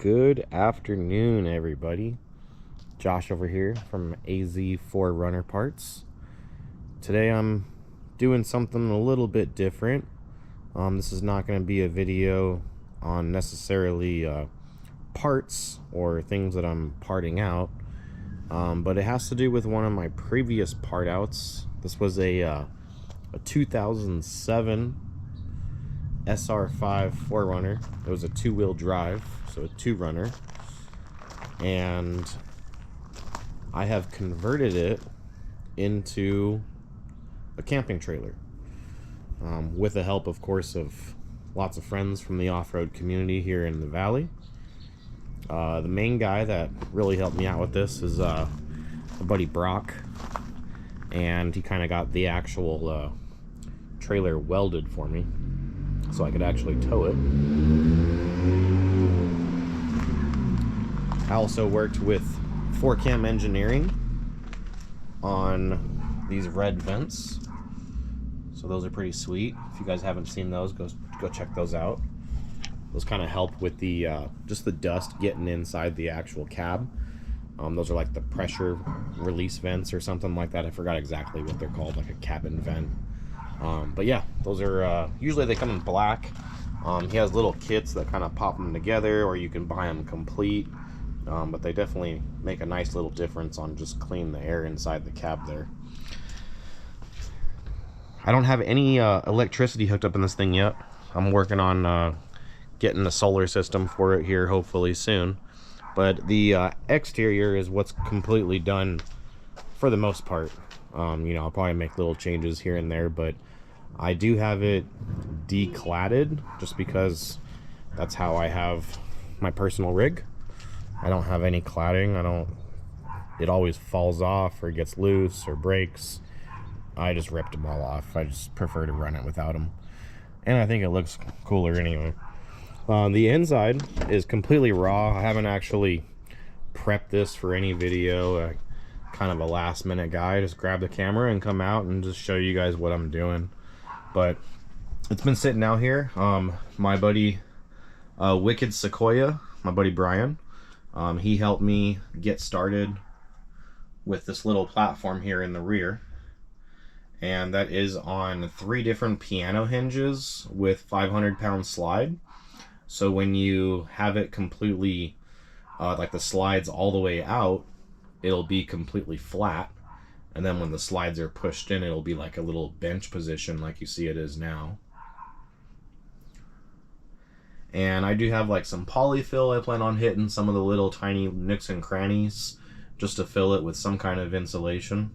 Good afternoon, everybody. Josh over here from AZ 4Runner Parts. Today I'm doing something a little bit different. This is not going to be a video on necessarily parts or things that I'm parting out, but it has to do with one of my previous part outs. This was a 2007 SR5 4Runner. It was a two-wheel drive, so a 2-runner, and I have converted it into a camping trailer, with the help, of course, of lots of friends from the off-road community here in the valley. The main guy that really helped me out with this is my buddy Brock, and he kind of got the actual trailer welded for me so I could actually tow it. I also worked with 4Cam Engineering on these red vents, so those are pretty sweet. If you guys haven't seen those, go check those out. Those kind of help with the just the dust getting inside the actual cab. Those are like the pressure release vents or something like that. I forgot exactly what they're called, like a cabin vent. But yeah, those are usually they come in black. He has little kits that kind of pop them together, or you can buy them complete. But they definitely make a nice little difference on just cleaning the air inside the cab there. I don't have any electricity hooked up in this thing yet. I'm working on getting a solar system for it here hopefully soon. But the exterior is what's completely done for the most part. You know, I'll probably make little changes here and there, but I do have it decladded just because that's how I have my personal rig. I don't have any cladding. It always falls off or gets loose or breaks. I just ripped them all off. I just prefer to run it without them, and I think it looks cooler anyway. The inside is completely raw. I haven't actually prepped this for any video. Kind of a last minute guy, just grab the camera and come out and just show you guys what I'm doing. But it's been sitting out here. My buddy Wicked Sequoia, my buddy Brian, he helped me get started with this little platform here in the rear, and that is on 3 different piano hinges with 500-pound slide. So when you have it completely like the slides all the way out, it'll be completely flat, and then when the slides are pushed in, it'll be like a little bench position like you see it is now. And I do have like some polyfill I plan on hitting some of the little tiny nooks and crannies just to fill it with some kind of insulation.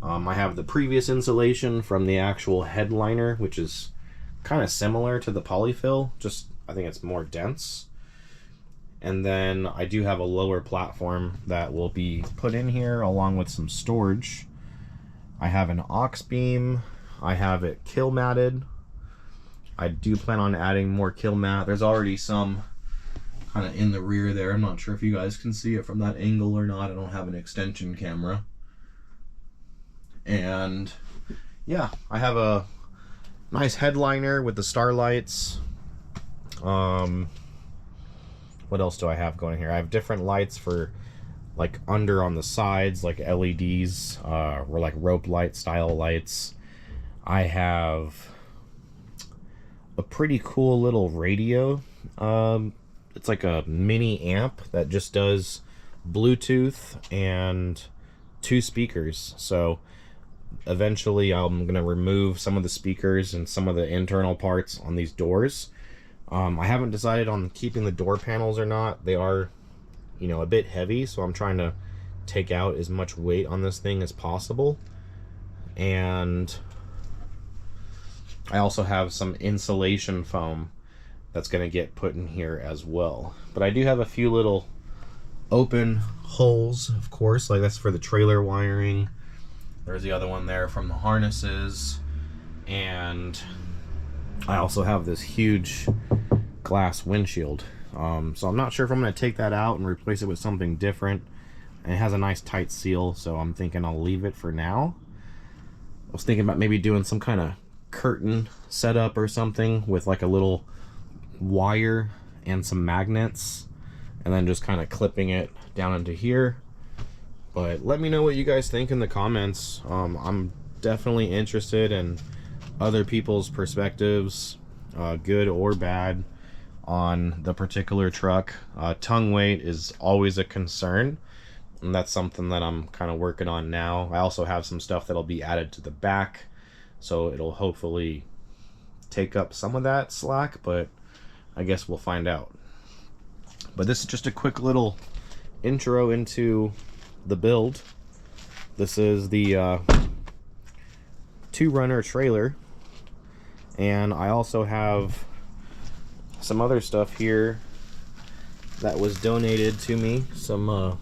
I have the previous insulation from the actual headliner, which is kind of similar to the polyfill, just I think it's more dense. And then I do have a lower platform that will be put in here along with some storage. I have an aux beam. I have it kill matted. I do plan on adding more kill mat. There's already some kind of in the rear there. I'm not sure if you guys can see it from that angle or not. I don't have an extension camera. And yeah, I have a nice headliner with the starlights. What else do I have going here? I have different lights for like under on the sides, like LEDs, or like rope light style lights. I have a pretty cool little radio. It's like a mini amp that just does Bluetooth and 2 speakers. So eventually I'm gonna remove some of the speakers and some of the internal parts on these doors. I haven't decided on keeping the door panels or not. They are, you know, a bit heavy, so I'm trying to take out as much weight on this thing as possible. And I also have some insulation foam that's going to get put in here as well. But I do have a few little open holes, of course, like that's for the trailer wiring. There's the other one there from the harnesses. And I also have this huge glass windshield. So I'm not sure if I'm going to take that out and replace it with something different. And it has a nice tight seal, so I'm thinking I'll leave it for now. I was thinking about maybe doing some kind of curtain setup or something with like a little wire and some magnets and then just kind of clipping it down into here. But let me know what you guys think in the comments. I'm definitely interested in other people's perspectives, good or bad, on the particular truck. Tongue weight is always a concern, and that's something that I'm kind of working on now. I also have some stuff that'll be added to the back, so it'll hopefully take up some of that slack, but I guess we'll find out. But this is just a quick little intro into the build. This is the 2Runner trailer, and I also have some other stuff here that was donated to me, some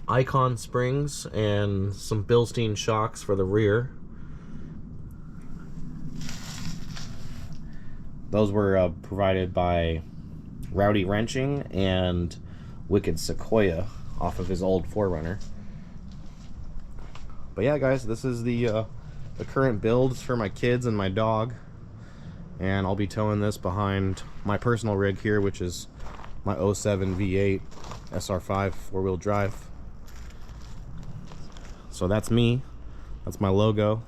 Icon springs and some Bilstein shocks for the rear. Those were provided by Rowdy Wrenching and Wicked Sequoia off of his old 4Runner. But yeah, guys, this is the current builds for my kids and my dog, and I'll be towing this behind my personal rig here, which is my 07 V8 SR5 4-wheel drive. So that's me, that's my logo.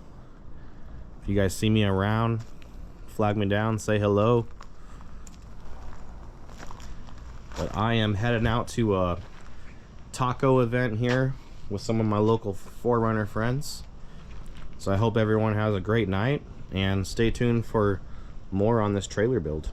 If you guys see me around, flag me down, say hello. But I am heading out to a taco event here with some of my local 4Runner friends. So I hope everyone has a great night, and stay tuned for more on this trailer build.